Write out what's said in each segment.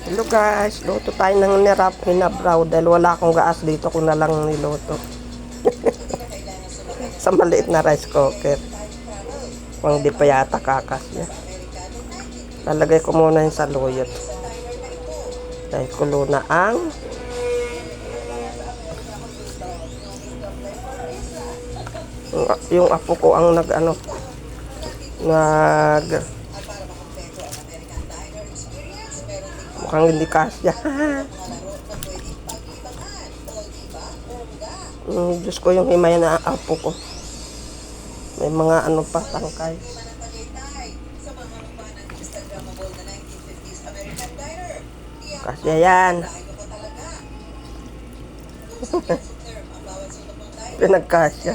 Hello guys, luto tayo ng nirap hinabraw dahil wala akong gas dito ko na lang niluto. Sa maliit na rice cooker. Kung di pa yata kakasya. Lalagay ko muna yung saluyot. Dahil kulo na ang yung apo ko ang nag mukhang hindi kasya. Diyos ko, yung himay na apo ko. May mga pa, tangkay. Kasya yan. Pinagkasya.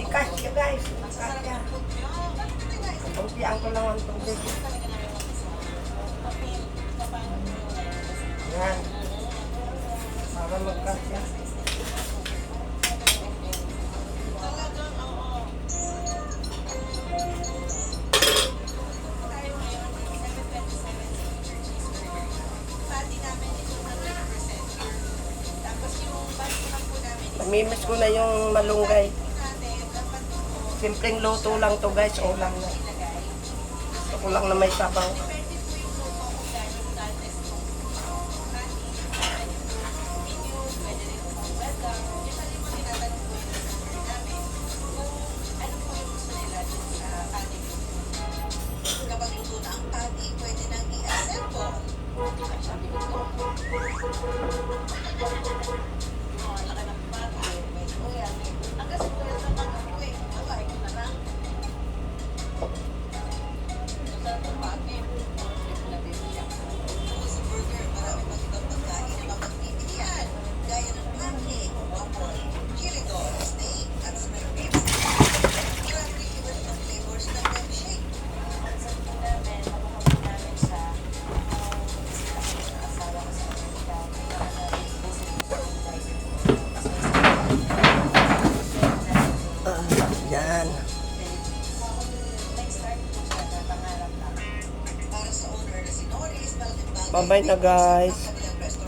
Kasya guys, kasya. Kumpiyan ko lang ang tubig. Yan. Para magkasya. Namimiss ko na yung malunggay. Simpleng luto lang to guys, ulam na. Gusto ko lang na may sabaw. Kapag luto na ang patty, pwede nang i-assemble. Yan. Bye-bye na guys.